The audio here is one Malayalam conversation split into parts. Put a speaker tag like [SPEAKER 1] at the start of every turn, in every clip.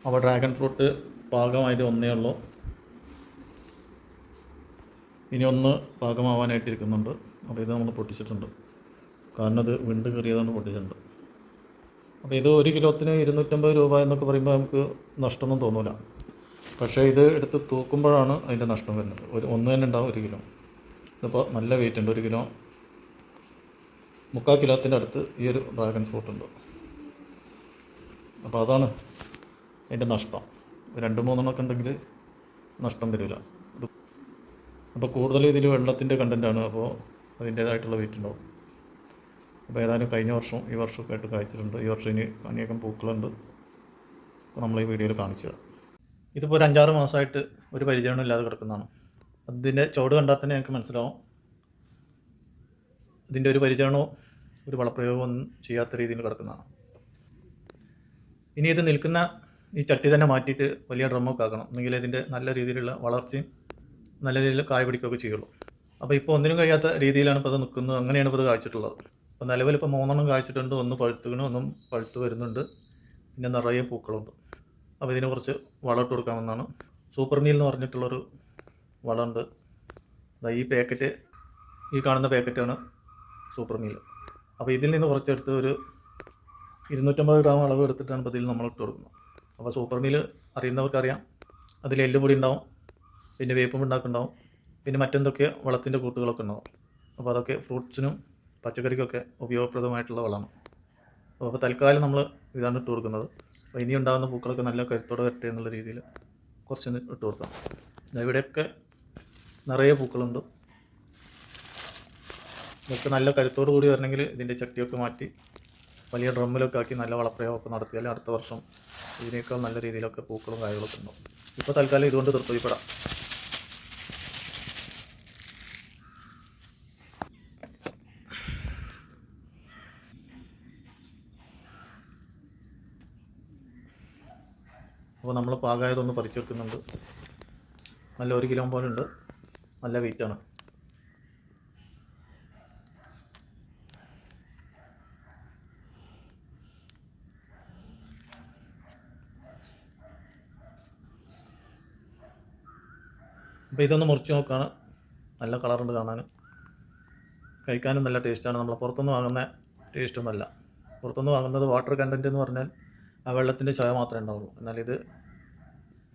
[SPEAKER 1] അപ്പോൾ ഡ്രാഗൺ ഫ്രൂട്ട് പാകമായിട്ട് ഒന്നേ ഉള്ളൂ. ഇനി ഒന്ന് പാകമാവാനായിട്ടിരിക്കുന്നുണ്ട്. അപ്പോൾ ഇത് നമ്മൾ പൊട്ടിച്ചിട്ടുണ്ട്. കാരണം അത് വിണ്ട് കയറിയതാണ് പൊട്ടിച്ചിട്ടുണ്ട്. അപ്പോൾ ഇത് 1 കിലോത്തിന് 250 രൂപ എന്നൊക്കെ പറയുമ്പോൾ നമുക്ക് നഷ്ടമൊന്നും തോന്നില്ല. പക്ഷേ ഇത് എടുത്ത് തൂക്കുമ്പോഴാണ് അതിൻ്റെ നഷ്ടം വരുന്നത്. ഒന്ന് തന്നെ ഉണ്ടാവും 1 കിലോ. ഇതിപ്പോൾ നല്ല വെയിറ്റ് ഉണ്ട്. 1 കിലോ 3/4 കിലോത്തിൻ്റെ അടുത്ത് ഈ ഒരു ഡ്രാഗൺ ഫ്രൂട്ട് ഉണ്ട്. അപ്പോൾ അതാണ് അതിൻ്റെ നഷ്ടം. 2-3 ഉണ്ടെങ്കിൽ നഷ്ടം വരില്ല. അപ്പോൾ കൂടുതൽ ഇതിൽ വെള്ളത്തിൻ്റെ കണ്ടൻറ്റാണ്. അപ്പോൾ അതിൻ്റേതായിട്ടുള്ള വെയിറ്റ് ഉണ്ടാവും. അപ്പോൾ ഏതായാലും കഴിഞ്ഞ വർഷം ഈ വർഷമൊക്കെ ആയിട്ട് കായ്ച്ചിട്ടുണ്ട്. ഈ വർഷം ഇനി അനേകം പൂക്കളുണ്ട്. അപ്പോൾ നമ്മൾ ഈ വീഡിയോയിൽ കാണിച്ചു തരാം. ഇതിപ്പോൾ ഒരു 5-6 മാസമായിട്ട് ഒരു പരിചരണം ഇല്ലാതെ കിടക്കുന്നതാണ്. അതിൻ്റെ ചുവട് കണ്ടാൽ തന്നെ ഞങ്ങൾക്ക് മനസ്സിലാവും ഇതിൻ്റെ ഒരു പരിചരണവും ഒരു വളപ്രയോഗവും ഒന്നും ചെയ്യാത്ത രീതിയിൽ കിടക്കുന്നതാണ്. ഇനി ഇത് നിൽക്കുന്ന ഈ ചട്ടി തന്നെ മാറ്റിയിട്ട് വലിയ ഡ്രമ്മൊക്കെ ആക്കണം. എന്നെങ്കിൽ ഇതിൻ്റെ നല്ല രീതിയിലുള്ള വളർച്ചയും നല്ല രീതിയിൽ കായ പിടിക്കുകയൊക്കെ ചെയ്യുള്ളൂ. അപ്പോൾ ഇപ്പോൾ ഒന്നിനും കഴിയാത്ത രീതിയിലാണ് ഇപ്പോൾ അത് നിൽക്കുന്നത്. അങ്ങനെയാണ് ഇപ്പോൾ ഇത് കായ്ച്ചിട്ടുള്ളത്. അപ്പോൾ നിലവിൽ ഇപ്പോൾ 3 കായ്ച്ചിട്ടുണ്ട്. ഒന്ന് പഴുത്തുകയാണ്, ഒന്നും പഴുത്ത് വരുന്നുണ്ട്. പിന്നെ നിറയെ പൂക്കളുണ്ട്. അപ്പോൾ ഇതിന് കുറച്ച് വളം ഇട്ട് കൊടുക്കാമെന്നാണ്. സൂപ്പർ മീൽ എന്ന് പറഞ്ഞിട്ടുള്ളൊരു വളമുണ്ട്. ഈ പാക്കറ്റ്, ഈ കാണുന്ന പാക്കറ്റാണ് സൂപ്പർ മീൽ. അപ്പോൾ ഇതിൽ നിന്ന് കുറച്ചെടുത്ത് ഒരു 250 ഗ്രാം അളവ് എടുത്തിട്ടാണ് ഇപ്പോൾ ഇതിൽ നമ്മൾ ഇട്ട് കൊടുക്കുന്നത്. അപ്പോൾ സൂപ്പർ മീൽ അറിയുന്നവർക്കറിയാം. അതിൽ എല്ലുപൊടി ഉണ്ടാവും, പിന്നെ വേപ്പും ഉണ്ടാക്കുന്നുണ്ടാവും, പിന്നെ മറ്റെന്തൊക്കെ വളത്തിൻ്റെ കൂട്ടുകളൊക്കെ ഉണ്ടാവും. അപ്പോൾ അതൊക്കെ ഫ്രൂട്ട്സിനും പച്ചക്കറിക്കൊക്കെ ഉപയോഗപ്രദമായിട്ടുള്ള വളമാണ്. അപ്പോൾ തൽക്കാലം നമ്മൾ ഇതാണ് ഇട്ട് കൊടുക്കുന്നത്. അപ്പോൾ ഇനി ഉണ്ടാകുന്ന പൂക്കളൊക്കെ നല്ല കരുത്തോടെ വരട്ടെ എന്നുള്ള രീതിയിൽ കുറച്ചൊന്ന് ഇട്ട് കൊടുക്കാം. ഇവിടെയൊക്കെ നിറയെ പൂക്കളുണ്ട്. ഇതൊക്കെ നല്ല കരുത്തോടു കൂടി വരണമെങ്കിൽ ഇതിൻ്റെ ചട്ടിയൊക്കെ മാറ്റി വലിയ ഡ്രമ്മിലൊക്കെ ആക്കി നല്ല വളപ്രയോഗമൊക്കെ നടത്തിയാൽ അടുത്ത വർഷം ഇതിനേക്കാൾ നല്ല രീതിയിലൊക്കെ പൂക്കളും കായകളൊക്കെ ഉണ്ടാവും. ഇപ്പോൾ തൽക്കാലം ഇതുകൊണ്ട് തൃപ്തിപ്പെടാം. അപ്പോൾ നമ്മൾ പാകമായതൊന്ന് പറിച്ചെടുക്കുന്നുണ്ട്. നല്ല 1 കിലോ പോലെ ഉണ്ട്. നല്ല വെയിറ്റാണ്. അപ്പോൾ ഇതൊന്ന് മുറിച്ച് നോക്കുകയാണ്. നല്ല കളറുണ്ട് കാണാൻ, കഴിക്കാനും നല്ല ടേസ്റ്റാണ്. നമ്മൾ പുറത്തുനിന്ന് വാങ്ങുന്ന ടേസ്റ്റൊന്നുമല്ല. പുറത്തുനിന്ന് വാങ്ങുന്നത് വാട്ടർ കണ്ടൻറ്റ് എന്ന് പറഞ്ഞാൽ ആ വെള്ളത്തിൻ്റെ ചുവ മാത്രമേ ഉണ്ടാവുള്ളൂ. എന്നാൽ ഇത്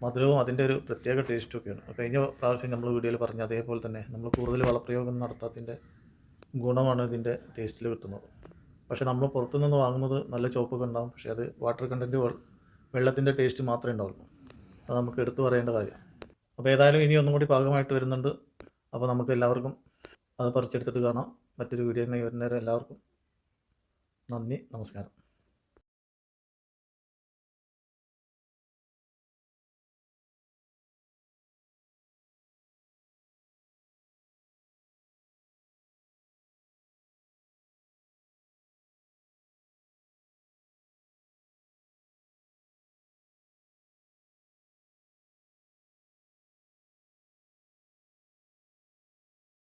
[SPEAKER 1] മധുരവും അതിൻ്റെ ഒരു പ്രത്യേക ടേസ്റ്റൊക്കെയാണ്. കഴിഞ്ഞ പ്രാവശ്യം നമ്മൾ വീഡിയോയിൽ പറഞ്ഞ അതേപോലെ തന്നെ നമ്മൾ കൂടുതൽ വളപ്രയോഗം നടത്താത്തതിൻ്റെ ഗുണമാണ് ഇതിൻ്റെ ടേസ്റ്റിൽ കിട്ടുന്നത്. പക്ഷേ നമ്മൾ പുറത്തുനിന്ന് വാങ്ങുന്നത് നല്ല ചുവപ്പൊക്കെ ഉണ്ടാകും. പക്ഷേ അത് വാട്ടർ കണ്ടൻറ്റ് വെള്ളത്തിൻ്റെ ടേസ്റ്റ് മാത്രമേ ഉണ്ടാവുള്ളൂ. അത് നമുക്ക് എടുത്തു പറയേണ്ട കാര്യം. അപ്പോൾ ഏതായാലും ഇനി ഒന്നും കൂടി പാകമായിട്ട് വരുന്നുണ്ട്. അപ്പോൾ നമുക്ക് എല്ലാവർക്കും അത് പറിച്ചെടുത്തിട്ട് കാണാം. മറ്റൊരു വീഡിയോയുമായി വരുന്നവരെ എല്ലാവർക്കും നന്ദി, നമസ്കാരം.